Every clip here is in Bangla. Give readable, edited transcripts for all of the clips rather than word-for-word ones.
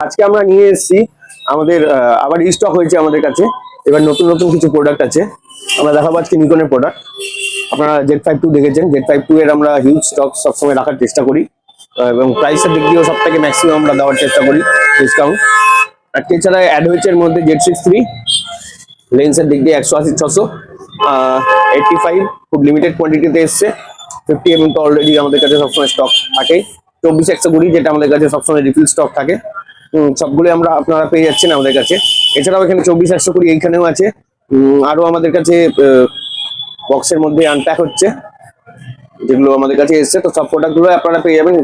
আজকে আমরা নিয়ে এসেছি আমাদের আবার স্টক হয়েছে আমাদের কাছে। এবার নতুন নতুন কিছু প্রোডাক্ট আছে, আমরা দেখাবো আজকে নিকনের প্রোডাক্ট। আপনারা Z52 দেখেছেন, Z52 এর আমরা হিউজ স্টক সবসময় রাখার চেষ্টা করি এবং প্রাইসের দিক দিয়েও সব থেকে ম্যাক্সিমাম আমরা দেওয়ার চেষ্টা করি ডিসকাউন্ট। আর এছাড়া অ্যাডভেঞ্চার মধ্যে Z63 লেন্সের দিক দিয়ে 180-600 85 খুব লিমিটেড কোয়ান্টিটিতে এসছে। 50 mm তো অলরেডি আমাদের কাছে সবসময় স্টক থাকে। 24-120 যেটা আমাদের কাছে সবসময় রিফিল স্টক থাকে। সবগুলো আপনারা পেয়ে যাচ্ছেন আমাদের কাছে। এছাড়াও এখানে 24-120 এইখানেও আছে। আরো আমাদের কাছে বক্সের মধ্যে আনপ্যাক হচ্ছে, যেগুলো আমাদের কাছে এসছে। তো সব প্রোডাক্ট গুলো আপনারা পেয়ে যাবেন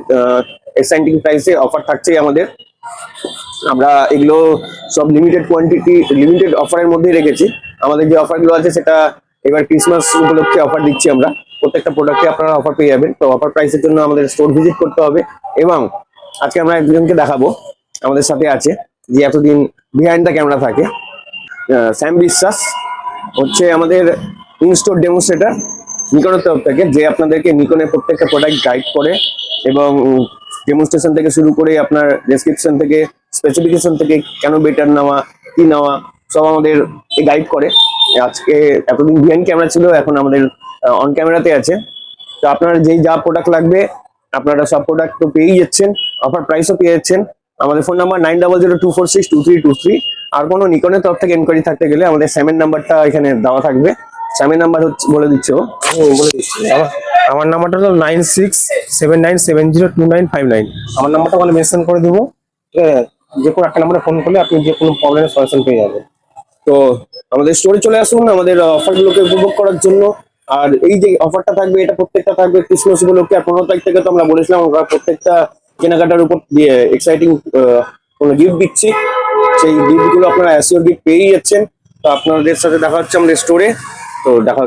এক্সাইটিং প্রাইসে, অফার থাকছে আমাদের। আমরা এগুলো সব লিমিটেড কোয়ান্টিটি লিমিটেড অফারের মধ্যেই রেখেছি। আমাদের যে অফার গুলো আছে সেটা এবার ক্রিসমাস উপলক্ষে অফার দিচ্ছি আমরা। প্রত্যেকটা প্রোডাক্টে আপনারা অফার পেয়ে যাবেন। তো অফার প্রাইসের জন্য আমাদের স্টোর ভিজিট করতে হবে। এবং আজকে আমরা একজনকে দেখাবো, আমাদের সাথে আছে, যে এতদিন বিহাইন্ড দ্য ক্যামেরা থাকে। স্যাম বিশ্বাস হচ্ছে আমাদের ইনস্টোর ডেমোস্ট্রেটর নিকনের তরফ থেকে, যে আপনাদেরকে নিকনের প্রত্যেকটা প্রোডাক্ট গাইড করে এবং ডেমনস্ট্রেশন থেকে শুরু করে আপনার ডেসক্রিপশন থেকে স্পেসিফিকেশন থেকে কেন বেটার নেওয়া কি নেওয়া সব আমাদের গাইড করে। আজকে এতদিন বিহাইন্ড ক্যামেরা ছিল, এখন আমাদের অন ক্যামেরাতে আছে। তো আপনার যেই যা প্রোডাক্ট লাগবে আপনারা সব প্রোডাক্ট তো পেয়েই যাচ্ছেন, অফার প্রাইসও পেয়ে যাচ্ছেন। আমাদের ফোন নাম্বার 9002462323। আর কোনো নিকনের তরফ থেকে এনকোয়ারি থাকতে গেলে আমাদের স্যামের নাম্বারটা এখানে দেওয়া থাকবে। স্যামের নাম্বার হচ্ছে বলে দিচ্ছ, বলে দিচ্ছি। আমার নাম্বারটা হলো 9679702959। আমার নাম্বারটা বলে মেনশন করে দেবো। ঠিক আছে, যে কোনো একটা নাম্বারে ফোন করলে আপনি যে কোনো প্রবলেমের সলিউশন পেয়ে যাবেন। তো আমাদের স্টোরে চলে আসুন আমাদের অফারগুলোকে উপভোগ করার জন্য। আর এই যে অফারটা থাকবে, এটা প্রত্যেকটা থাকবে ক্রিসমাস উপলক্ষে। আর 15 তারিখ থেকে তো আমরা বলেছিলাম আমরা প্রত্যেকটা কেনাকাটার উপর দিয়ে এক্সাইটিং কোনো গিফট দিচ্ছি। সেই গিফটগুলো আপনারা অ্যাসিওর গিফট পেয়েই যাচ্ছেন। তো আপনাদের সাথে দেখা হচ্ছে আমাদের স্টোরে। তো দেখা